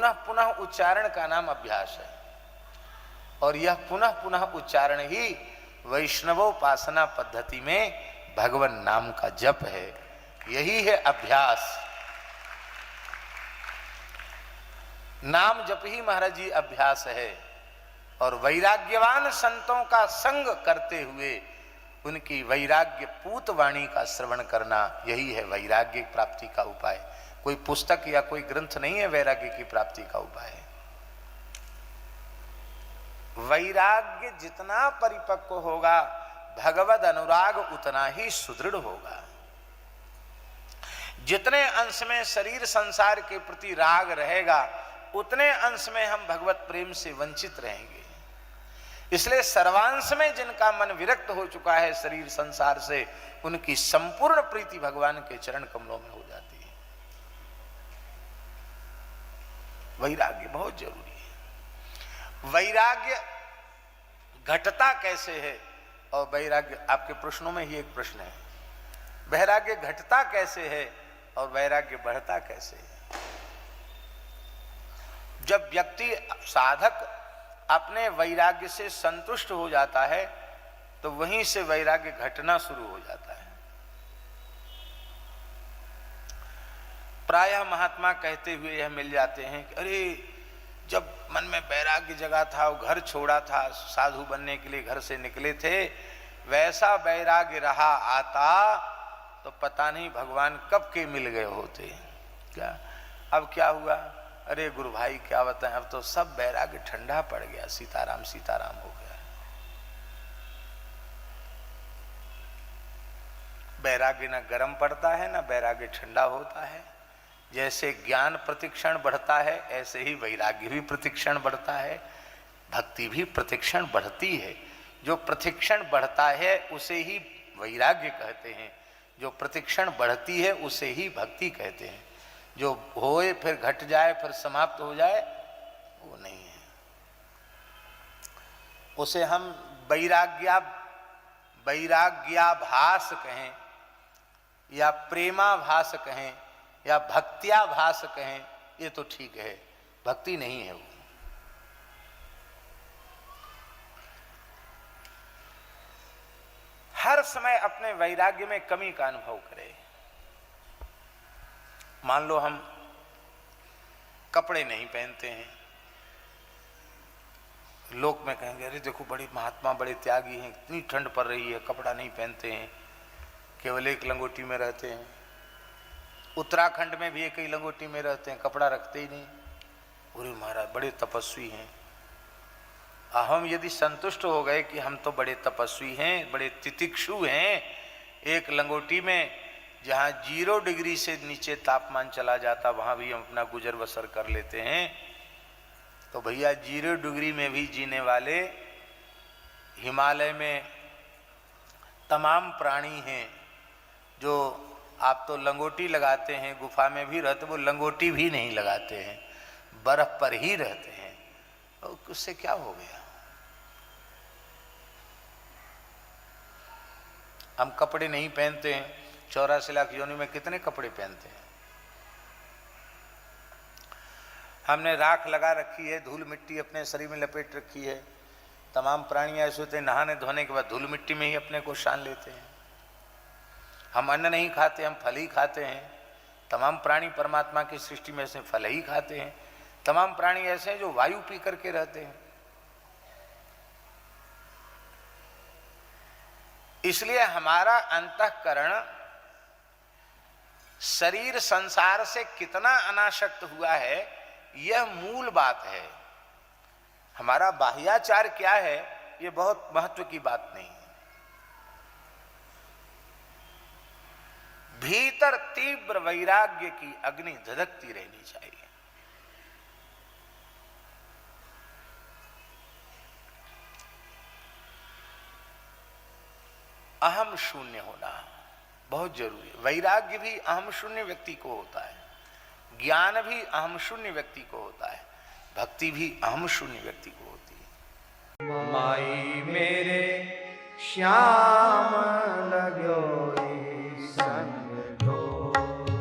पुनः पुनः उच्चारण का नाम अभ्यास है। और यह पुनः पुनः उच्चारण ही वैष्णवोपासना पद्धति में भगवान नाम का जप है। यही है अभ्यास। नाम जप ही महाराज जी अभ्यास है। और वैराग्यवान संतों का संग करते हुए उनकी वैराग्य पूत वाणी का श्रवण करना, यही है वैराग्य प्राप्ति का उपाय। कोई पुस्तक या कोई ग्रंथ नहीं है वैराग्य की प्राप्ति का उपाय। वैराग्य जितना परिपक्व होगा, भगवद अनुराग उतना ही सुदृढ़ होगा। जितने अंश में शरीर संसार के प्रति राग रहेगा, उतने अंश में हम भगवत प्रेम से वंचित रहेंगे। इसलिए सर्वांश में जिनका मन विरक्त हो चुका है शरीर संसार से, उनकी संपूर्ण प्रीति भगवान के चरण कमलों में हो जाती है। वैराग्य बहुत जरूरी है। वैराग्य घटता कैसे है? और वैराग्य, आपके प्रश्नों में ही एक प्रश्न है, वैराग्य घटता कैसे है और वैराग्य बढ़ता कैसे है? जब व्यक्ति साधक अपने वैराग्य से संतुष्ट हो जाता है तो वहीं से वैराग्य घटना शुरू हो जाता है। प्रायः महात्मा कहते हुए यह मिल जाते हैं कि अरे जब मन में वैराग्य जगा था, वो घर छोड़ा था, साधु बनने के लिए घर से निकले थे, वैसा वैराग्य रहा आता तो पता नहीं भगवान कब के मिल गए होते। क्या अब क्या हुआ? अरे गुरु भाई क्या बताएं, अब तो सब वैराग्य ठंडा पड़ गया, सीताराम सीताराम हो गया। वैराग्य ना गर्म पड़ता है ना वैराग्य ठंडा होता है। जैसे ज्ञान प्रतिक्षण बढ़ता है, ऐसे ही वैराग्य भी प्रतिक्षण बढ़ता है, भक्ति भी प्रतिक्षण बढ़ती है। जो प्रतिक्षण बढ़ता है उसे ही वैराग्य कहते हैं, जो प्रतिक्षण बढ़ती है उसे ही भक्ति कहते हैं। जो होए फिर घट जाए फिर समाप्त हो जाए, वो नहीं है। उसे हम वैराग्याभास कहें या प्रेमाभास कहें या भक्त्याभास कहें, ये तो ठीक है, भक्ति नहीं है वो। हर समय अपने वैराग्य में कमी का अनुभव करें। मान लो हम कपड़े नहीं पहनते हैं, लोग में कहेंगे अरे देखो बड़े महात्मा बड़े त्यागी हैं, इतनी ठंड पड़ रही है कपड़ा नहीं पहनते हैं, केवल एक लंगोटी में रहते हैं। उत्तराखंड में भी एक ही लंगोटी में रहते हैं, कपड़ा रखते ही नहीं। अरे महाराज बड़े तपस्वी हैं। हम यदि संतुष्ट हो गए कि हम तो बड़े तपस्वी हैं, बड़े तितिक्षु हैं, एक लंगोटी में जहाँ 0 डिग्री से नीचे तापमान चला जाता वहाँ भी हम अपना गुजर बसर कर लेते हैं, तो भैया 0 डिग्री में भी जीने वाले हिमालय में तमाम प्राणी हैं। जो आप तो लंगोटी लगाते हैं, गुफा में भी रहते, वो लंगोटी भी नहीं लगाते हैं, बर्फ पर ही रहते हैं। और उससे क्या हो गया? हम कपड़े नहीं पहनते हैं, 84 लाख योनि में कितने कपड़े पहनते हैं? हमने राख लगा रखी है, धूल मिट्टी अपने शरीर में लपेट रखी है। तमाम प्राणी ऐसे होते हैं नहाने धोने के बाद धूल मिट्टी में ही अपने को शान लेते हैं। हम अन्न नहीं खाते, हम फल ही खाते हैं। तमाम प्राणी परमात्मा की सृष्टि में से फल ही खाते हैं। तमाम प्राणी ऐसे हैं जो वायु पी करके रहते हैं। इसलिए हमारा अंतःकरण शरीर संसार से कितना अनासक्त हुआ है, यह मूल बात है। हमारा बाह्याचार क्या है, यह बहुत महत्व की बात नहीं है। भीतर तीव्र वैराग्य की अग्नि धधकती रहनी चाहिए। अहम शून्य होना बहुत जरूरी है। वैराग्य भी अहम शून्य व्यक्ति को होता है, ज्ञान भी अहम शून्य व्यक्ति को होता है, भक्ति भी अहम शून्य व्यक्ति को होती है। माई मेरे श्याम